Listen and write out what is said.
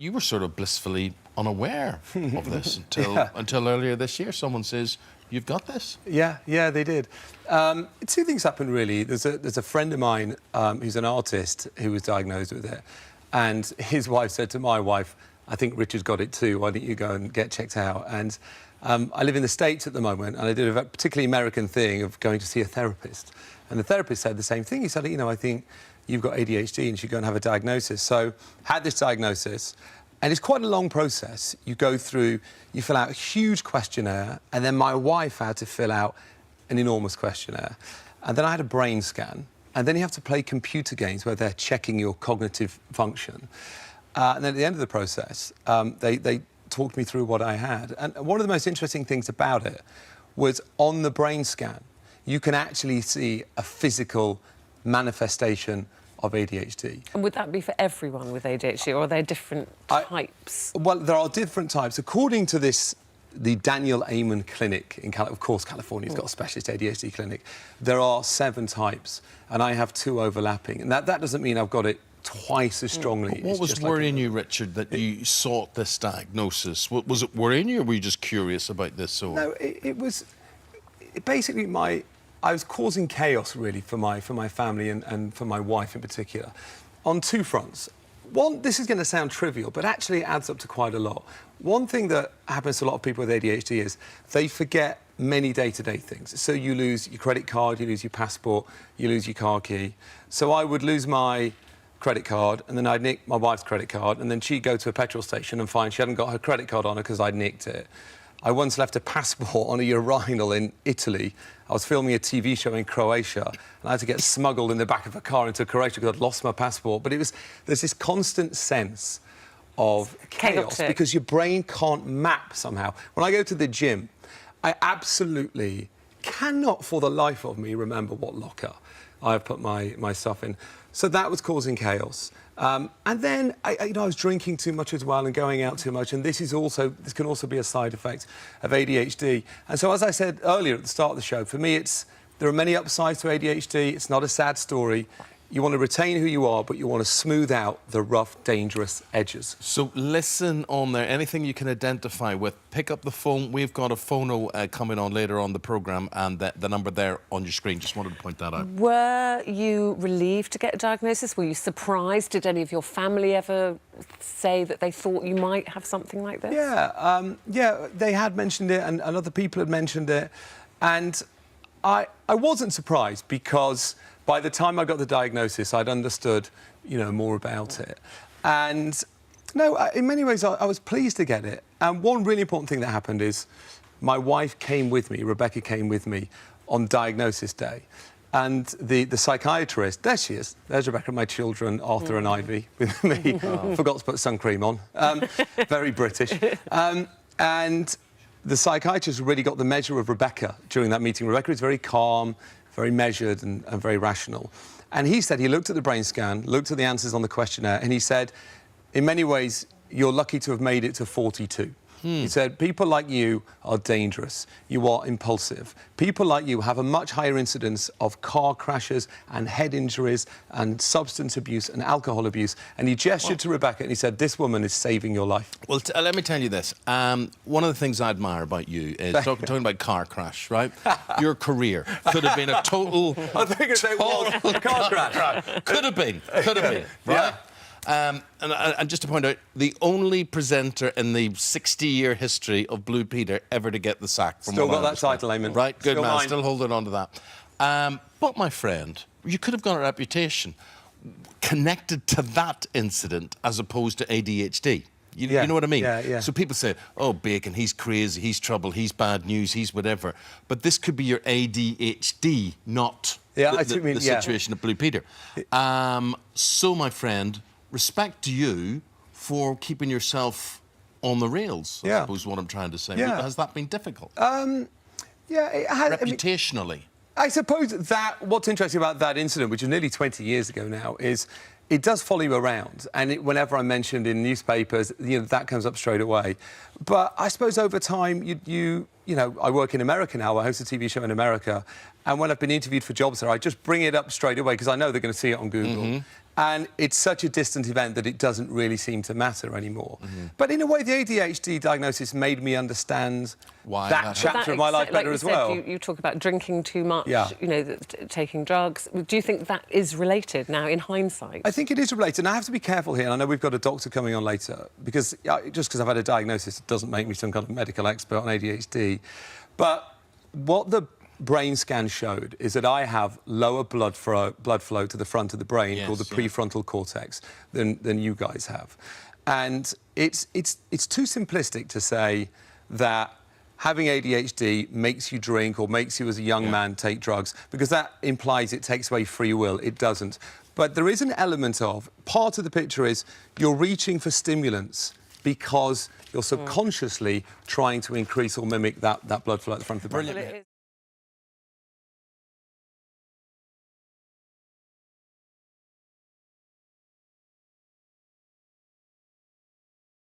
You were sort of blissfully unaware of this until earlier this year. Someone says, you've got this. Yeah, they did. Two things happened, really. There's a friend of mine who's an artist who was diagnosed with it. And his wife said to my wife, I think Richard's got it too. Why don't you go and get checked out? And I live in the States at the moment, and I did a particularly American thing of going to see a therapist. And the therapist said the same thing. He said, you know, I think you've got ADHD and you should go and have a diagnosis. So had this diagnosis, and it's quite a long process. You go through, you fill out a huge questionnaire, and then my wife had to fill out an enormous questionnaire. And then I had a brain scan, and then you have to play computer games where they're checking your cognitive function. And then at the end of the process, they talked me through what I had. And one of the most interesting things about it was on the brain scan, you can actually see a physical manifestation of ADHD. And would that be for everyone with ADHD, or are there different types? Well, there are different types. According to the Daniel Amen Clinic in California, of course, California's got a specialist ADHD clinic, there are 7 types, and I have 2 overlapping. And that doesn't mean I've got it twice as strongly. What was worrying you, Richard, that you sought this diagnosis? Was it worrying you, or were you just curious about this? Or? No, it was basically I was causing chaos, really, for my family and for my wife in particular, on 2 fronts. One, this is going to sound trivial, but actually it adds up to quite a lot. One thing that happens to a lot of people with ADHD is they forget many day-to-day things. So you lose your credit card, you lose your passport, you lose your car key. So I would lose my credit card, and then I'd nick my wife's credit card, and then she'd go to a petrol station and find she hadn't got her credit card on her because I'd nicked it. I once left a passport on a urinal in Italy. I was filming a TV show in Croatia, and I had to get smuggled in the back of a car into Croatia because I'd lost my passport. But there's this constant sense of chaos because your brain can't map somehow. When I go to the gym, I absolutely cannot for the life of me remember what locker I've put my stuff in. So that was causing chaos. And then I was drinking too much as well and going out too much, and this can also be a side effect of ADHD. And so, as I said earlier at the start of the show, for me there are many upsides to ADHD. It's not a sad story. You want to retain who you are, but you want to smooth out the rough, dangerous edges. So listen on there. Anything you can identify with, pick up the phone. We've got a phono coming on later on the programme, and the number there on your screen. Just wanted to point that out. Were you relieved to get a diagnosis? Were you surprised? Did any of your family ever say that they thought you might have something like this? Yeah, they had mentioned it, and other people had mentioned it. And I wasn't surprised because by the time I got the diagnosis, I'd understood, more about it. And, no, in many ways, I was pleased to get it. And one really important thing that happened is my wife came with me, Rebecca came with me, on diagnosis day. And the psychiatrist, there she is, there's Rebecca, my children, Arthur and Ivy, with me. Forgot to put sun cream on. Very British. And the psychiatrist really got the measure of Rebecca during that meeting. Rebecca is very calm, very measured and very rational. And he said he looked at the brain scan, looked at the answers on the questionnaire, and he said, in many ways, you're lucky to have made it to 42. He said, people like you are dangerous. You are impulsive. People like you have a much higher incidence of car crashes and head injuries and substance abuse and alcohol abuse. And he gestured to Rebecca and he said, this woman is saving your life. Well, let me tell you this. One of the things I admire about you is talking about car crash, right? Your career could have been a total... I think it's a car crash. Could have been, right? Yeah. And just to point out, the only presenter in the 60-year history of Blue Peter ever to get the sack. From Still got that title, Eamon. Right, good Still man, mine. Still holding on to that. But, my friend, you could have got a reputation connected to that incident as opposed to ADHD. You know what I mean? Yeah. So people say, oh, Bacon, he's crazy, he's trouble, he's bad news, he's whatever. But this could be your ADHD, not the situation of Blue Peter. So, my friend, respect to you for keeping yourself on the rails, I suppose is what I'm trying to say. Yeah. Has that been difficult? Yeah, it has. Reputationally? I suppose that what's interesting about that incident, which is nearly 20 years ago now, is it does follow you around. And whenever I'm mentioned in newspapers, that comes up straight away. But I suppose over time, I work in America now. I host a TV show in America. And when I've been interviewed for jobs there, I just bring it up straight away because I know they're going to see it on Google. And it's such a distant event that it doesn't really seem to matter anymore. But in a way, the ADHD diagnosis made me understand that chapter of my life better as well. You talk about drinking too much, you know, taking drugs. Do you think that is related now, in hindsight? I think it is related, and I have to be careful here, and I know we've got a doctor coming on later, because just because I've had a diagnosis, it doesn't make me some kind of medical expert on ADHD. But what the brain scan showed is that I have lower blood flow to the front of the brain, called the prefrontal cortex, than you guys have. And it's too simplistic to say that having ADHD makes you drink or makes you, as a young man, take drugs, because that implies it takes away free will. It doesn't. But there is an element of, part of the picture is you're reaching for stimulants because you're subconsciously trying to increase or mimic that blood flow at the front of the brain. Brilliant.